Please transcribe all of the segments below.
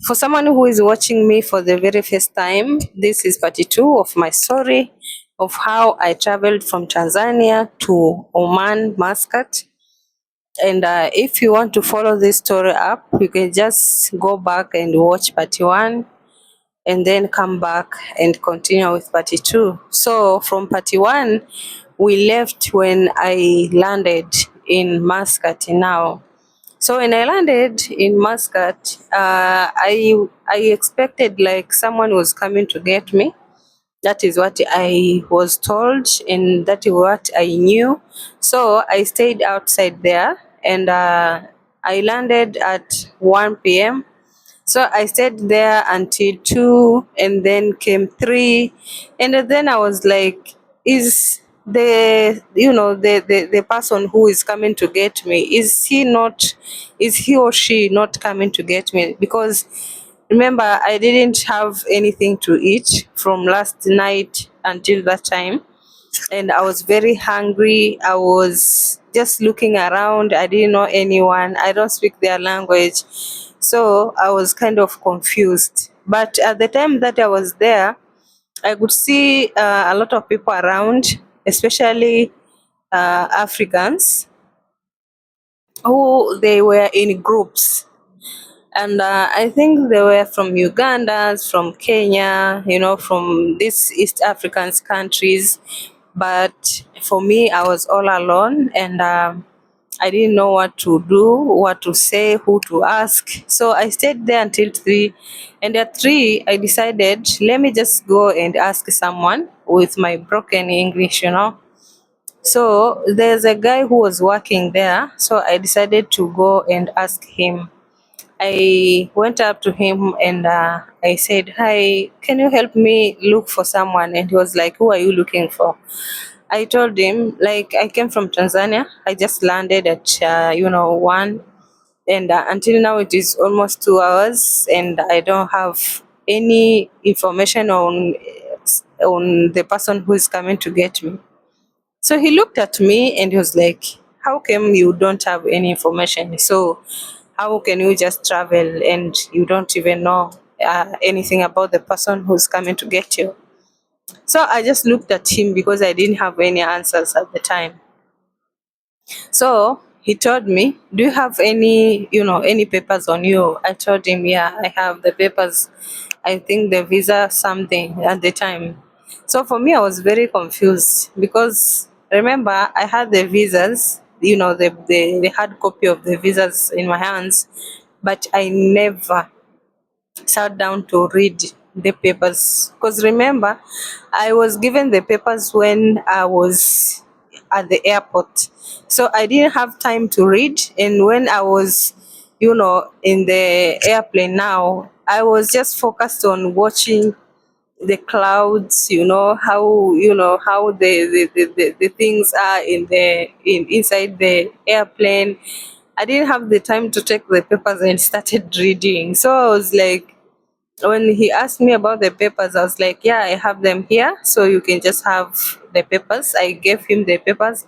For someone who is watching me for the very first time, this is part two of my story of how I traveled from Tanzania to Oman, Muscat. And if you want to follow this story up, you can just go back and watch part one and then come back and continue with part two. So from part one, we left when I landed in Muscat now. So when I landed in Muscat, I expected like someone was coming to get me. That is what I was told, and that is what I knew. So I stayed outside there, and I landed at 1 p.m. So I stayed there until 2, and then came 3, and then I was like, is the person who is coming to get me, is he or she not coming to get me? Because remember, I didn't have anything to eat from last night until that time, and I was very hungry. I was just looking around. I didn't know anyone. I don't speak their language. So I was kind of confused. But at the time that I was there, I could see a lot of people around, especially Africans, who they were in groups. And I think they were from Uganda, from Kenya, from these East African countries. But for me, I was all alone, and I didn't know what to do, what to say, who to ask. So I stayed there until 3. And at 3, I decided, let me just go and ask someone with my broken English. So there's a guy who was working there. So I decided to go and ask him. I went up to him and I said, "Hi, can you help me look for someone?" And he was like, "Who are you looking for?" I told him, like, I came from Tanzania. I just landed at 1, and until now it is almost 2 hours, and I don't have any information on the person who is coming to get me. So he looked at me and he was like, "How come you don't have any information? So how can you just travel and you don't even know anything about the person who's coming to get you?" So I just looked at him because I didn't have any answers at the time. So he told me, "Do you have any papers on you?" I told him, "Yeah, I have the papers. I think the visa something at the time." So for me, I was very confused because remember I had the visas, the hard copy of the visas in my hands, but I never sat down to read the papers. Because remember, I was given the papers when I was at the airport. So I didn't have time to read. And when I was, in the airplane now, I was just focused on watching the clouds, how the things are inside the airplane. I didn't have the time to take the papers and started reading. So I was like, when he asked me about the papers, I was like, "Yeah, I have them here, so you can just have the papers." I gave him the papers.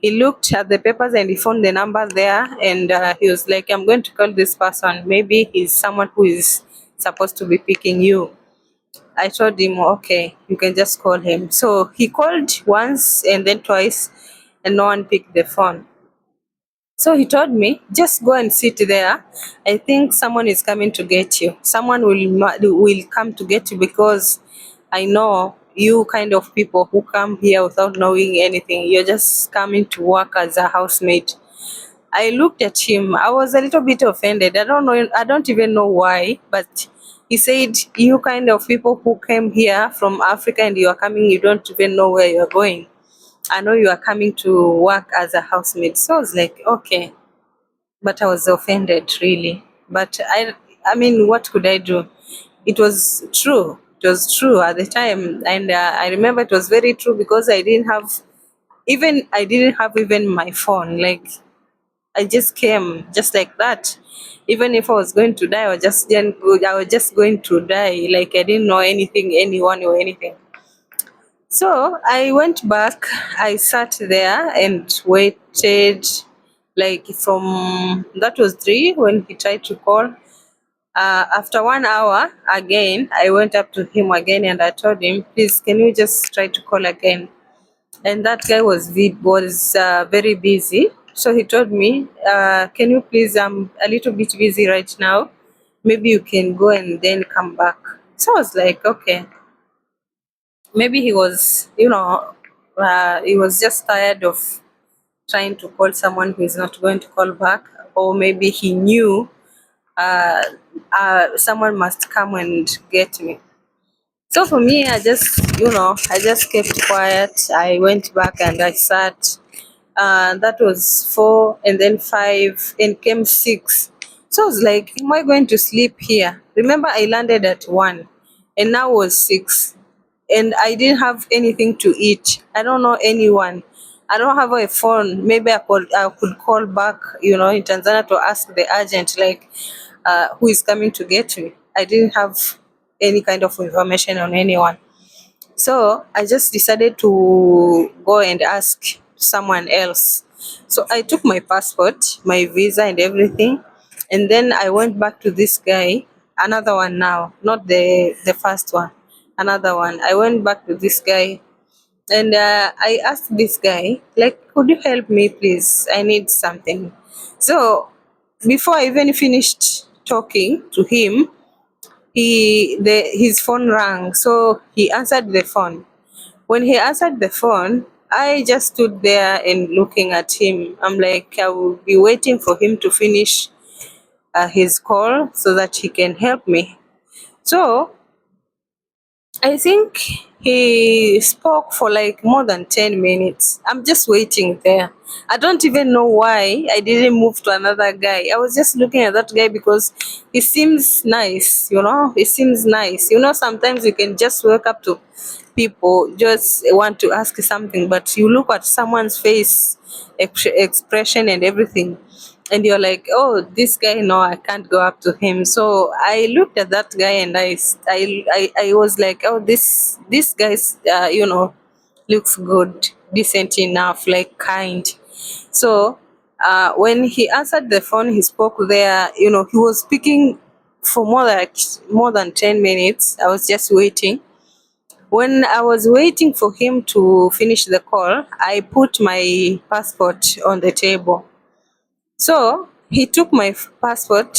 He looked at the papers and he found the number there, and he was like, "I'm going to call this person. Maybe he's someone who is supposed to be picking you." I told him, "Okay, you can just call him." So he called once and then twice, and no one picked the phone. So he told me, "Just go and sit there. I think someone is coming to get you. Someone will come to get you because I know you kind of people who come here without knowing anything. You're just coming to work as a housemaid." I looked at him. I was a little bit offended. I don't know. I don't even know why, but he said, "You kind of people who came here from Africa and you are coming, you don't even know where you are going. I know you are coming to work as a housemaid." So I was like, okay, but I was offended really. But I mean, what could I do? It was true. It was true at the time, and I remember it was very true because I didn't have even my phone. Like I just came just like that. Even if I was going to die, I was just going to die. Like I didn't know anything, anyone or anything. So I went back, I sat there and waited, like from that was 3 when he tried to call. After 1 hour again, I went up to him again and I told him, please, can you just try to call again? And that guy was very busy. So he told me, can you please, I'm a little bit busy right now. Maybe you can go and then come back. So I was like, okay. Maybe he was just tired of trying to call someone who is not going to call back, or maybe he knew uh, someone must come and get me. So for me, I just kept quiet. I went back and I sat. That was 4, and then 5, and came 6. So I was like, am I going to sleep here? Remember, I landed at 1, and now was 6, and I didn't have anything to eat. I don't know anyone. I don't have a phone. Maybe I could call back, in Tanzania to ask the agent, like, who is coming to get me. I didn't have any kind of information on anyone. So I just decided to go and ask someone else. So I took my passport, my visa, and everything. And then I went back to this guy, another one now, not the first one, another one. I went back to this guy and I asked this guy, like, could you help me, please? I need something. So before I even finished talking to him, his phone rang. So he answered the phone. When he answered the phone, I just stood there and looking at him. I'm like, I will be waiting for him to finish his call so that he can help me. So I think he spoke for like more than 10 minutes. I'm just waiting there. I don't even know why I didn't move to another guy. I was just looking at that guy because he seems nice, He seems nice. Sometimes you can just wake up to people, just want to ask something, but you look at someone's face, expression, and everything, and you're like, oh, this guy, no, I can't go up to him. So I looked at that guy and I was like, oh, this guy's looks good, decent enough, like kind. So when he answered the phone, he spoke there. He was speaking for more than 10 minutes. I was just waiting. When I was waiting for him to finish the call, I put my passport on the table. So he took my passport,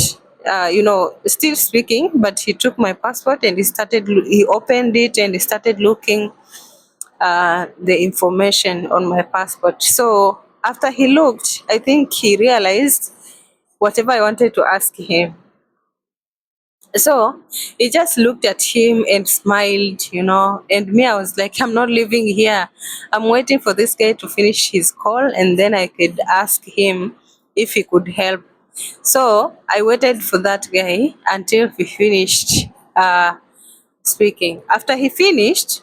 still speaking, but he took my passport and he opened it and he started looking the information on my passport. So after he looked, I think he realized whatever I wanted to ask him. So he just looked at him and smiled. And me, I was like, I'm not leaving here. I'm waiting for this guy to finish his call and then I could ask him if he could help. So I waited for that guy until he finished speaking. After he finished,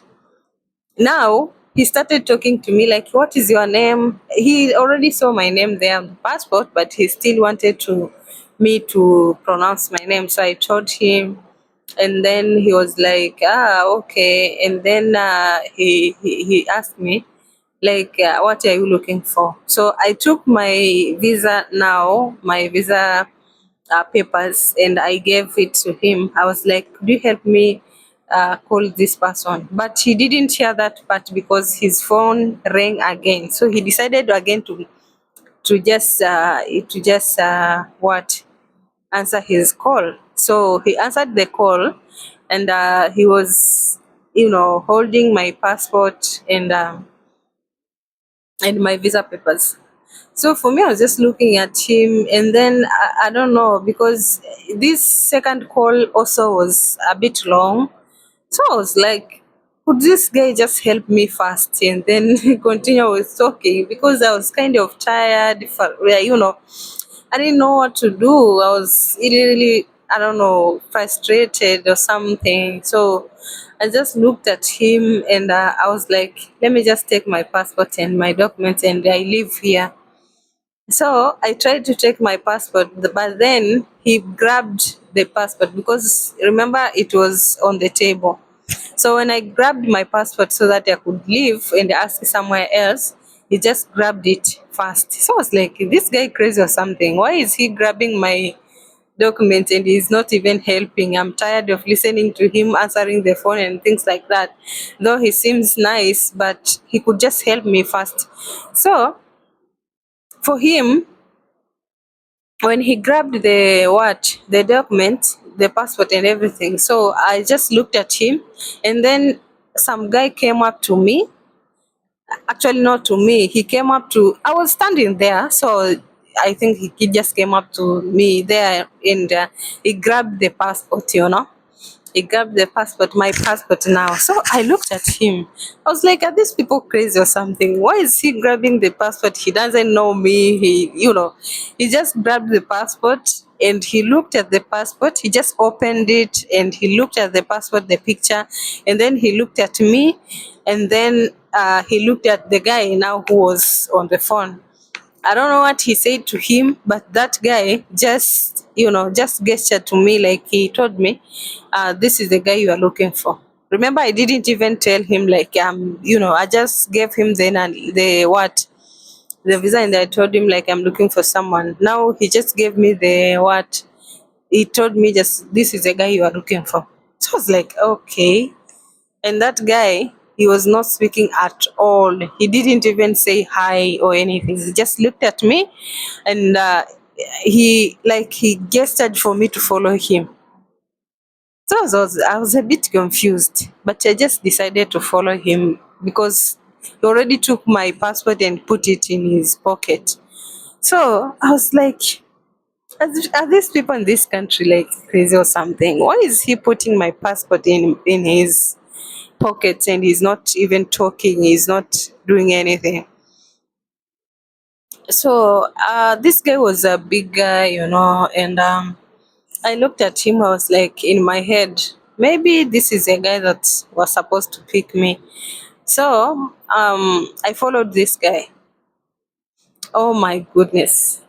now he started talking to me like, what is your name? He already saw my name there on the passport, but he still wanted to me to pronounce my name. So I told him, and then he was like, okay. And then he asked me, like, what are you looking for? So I took my visa papers, and I gave it to him. I was like, could you help me call this person? But he didn't hear that part because his phone rang again. So he decided again to just what answer his call. So he answered the call, and he was, holding my passport and my visa papers. So for me, I was just looking at him, and then I don't know, because this second call also was a bit long. So I was like, could this guy just help me first and then continue with talking? Because I was kind of tired. I didn't know what to do. I was really, I don't know, frustrated or something. So I just looked at him and I was like, let me just take my passport and my documents and I live here. So I tried to take my passport, but then he grabbed the passport because remember it was on the table. So when I grabbed my passport so that I could leave and ask somewhere else, he just grabbed it fast. So I was like, this guy crazy or something? Why is he grabbing documents and he's not even helping. I'm tired of listening to him answering the phone and things like that. Though he seems nice, but he could just help me first. So for him, when he grabbed the document, the passport and everything, so I just looked at him, and then some guy came up to me. Actually, not to me. He came up to. I was standing there, so I think he just came up to me there, and he grabbed the passport. He grabbed the passport, my passport now. So I looked at him. I was like, are these people crazy or something? Why is he grabbing the passport? He doesn't know me. He just grabbed the passport and he looked at the passport. He just opened it and he looked at the passport, the picture, and then he looked at me, and then he looked at the guy now who was on the phone. I don't know what he said to him, but that guy just gestured to me like he told me, this is the guy you are looking for. Remember, I didn't even tell him like I just gave him the visa, and I told him like I'm looking for someone. Now he just gave me the what he told me, just this is the guy you are looking for. So I was like, okay. And that guy, he was not speaking at all. He didn't even say hi or anything. He just looked at me, and he gestured for me to follow him. So I was a bit confused, but I just decided to follow him because he already took my passport and put it in his pocket. So I was like, are these people in this country like crazy or something? Why is he putting my passport in his pockets and he's not even talking, he's not doing anything? So this guy was a big guy, and I looked at him. I was like, in my head, maybe this is a guy that was supposed to pick me. So I followed this guy. Oh my goodness,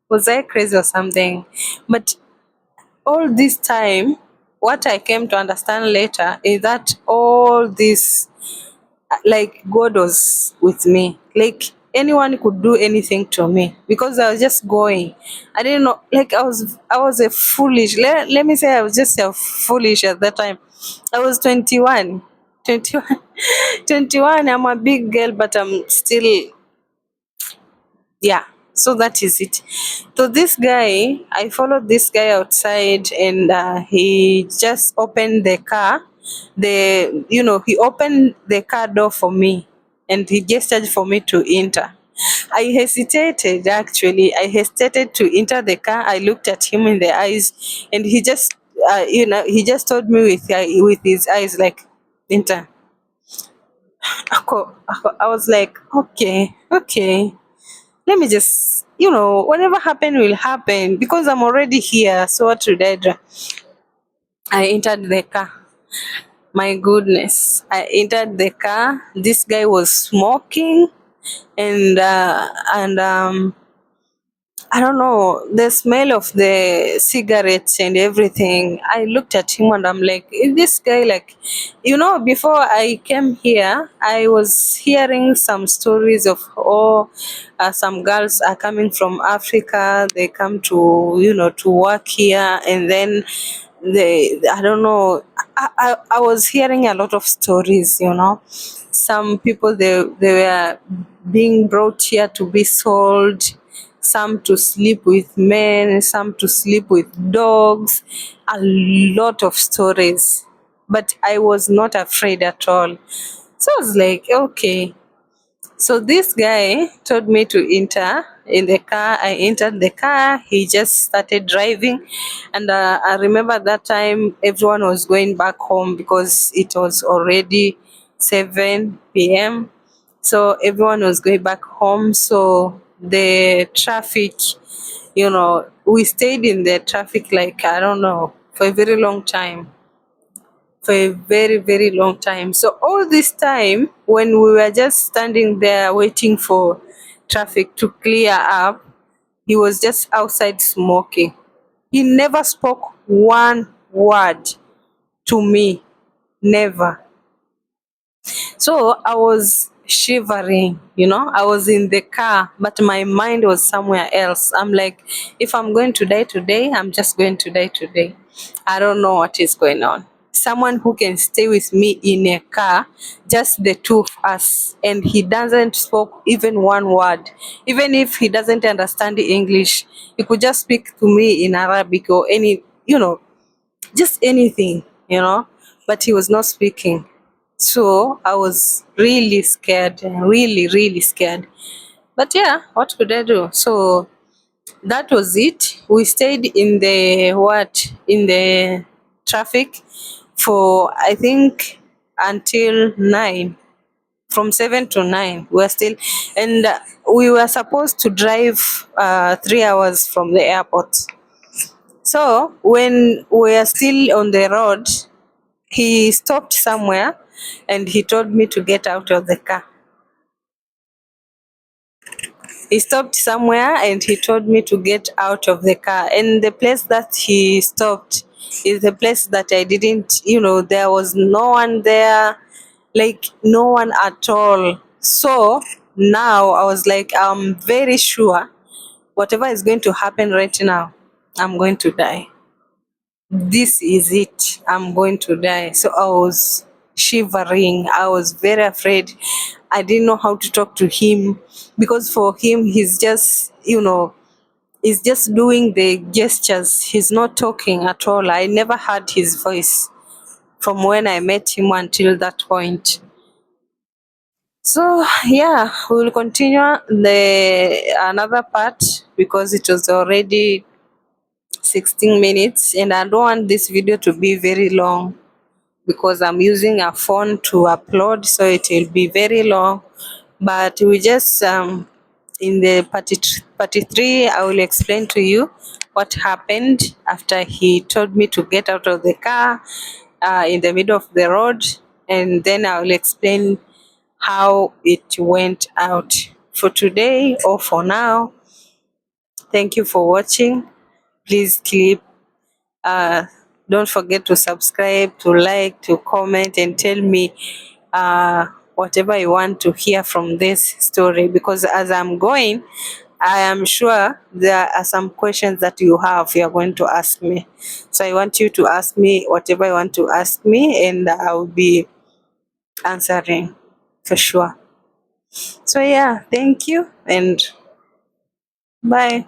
was I crazy or something? But all this time, what I came to understand later is that all this, like, God was with me. Like, anyone could do anything to me because I was just going. I didn't know. Like, I was a foolish. Let me say I was just a foolish at that time. I was 21. 21. 21. I'm a big girl, but I'm still, yeah. So that is it. So this guy, I followed this guy outside, and he just opened the car. He opened the car door for me, and he gestured for me to enter. I hesitated, actually. I hesitated to enter the car. I looked at him in the eyes, and he just told me with his eyes, like, enter. I was like, okay, okay. Let me just, whatever happen will happen because I'm already here. So what should I do? I entered the car. My goodness. I entered the car. This guy was smoking, and I don't know, the smell of the cigarettes and everything. I looked at him and I'm like, is this guy like, before I came here, I was hearing some stories of, some girls are coming from Africa. They come to work here, and then I don't know, I was hearing a lot of stories. Some people, they were being brought here to be sold, some to sleep with men, some to sleep with dogs, a lot of stories. But I was not afraid at all. So I was like, okay. So this guy told me to enter in the car. I entered the car. He just started driving, and I remember that time everyone was going back home because it was already 7 p.m. So everyone was going back home. So the traffic, we stayed in the traffic, like, I don't know, for a very long time, for a very, very long time. So all this time, when we were just standing there waiting for traffic to clear up, he was just outside smoking. He never spoke one word to me. Never. So I was shivering, you know. I was in the car, but my mind was somewhere else. I'm like, if I'm going to die today, I'm just going to die today. I don't know what is going on. Someone who can stay with me in a car, just the two of us, and he doesn't spoke even one word. Even if he doesn't understand English, he could just speak to me in Arabic or any, just anything, but he was not speaking. So I was really scared, really, really scared. But yeah, what could I do? So that was it. We stayed in the traffic for, I think, until 9. From 7 to 9, we were still, and we were supposed to drive 3 hours from the airport. So when we are still on the road, he stopped somewhere and he told me to get out of the car. He stopped somewhere and he told me to get out of the car. And the place that he stopped is the place that I didn't, there was no one there, like no one at all. So now I was like, I'm very sure whatever is going to happen right now, I'm going to die. This is it. I'm going to die. So I was shivering. I was very afraid. I didn't know how to talk to him because for him, he's just doing the gestures. He's not talking at all. I never heard his voice from when I met him until that point. So yeah, we'll continue the another part because it was already 16 minutes and I don't want this video to be very long because I'm using a phone to upload, so it will be very long. But we just in the part 3, I will explain to you what happened after he told me to get out of the car in the middle of the road, and then I will explain how it went out. For today or for now, thank you for watching. Please keep uh, don't forget to subscribe, to like, to comment, and tell me whatever you want to hear from this story. Because as I'm going, I am sure there are some questions that you are going to ask me. So I want you to ask me whatever you want to ask me, and I will be answering for sure. So yeah, thank you and bye.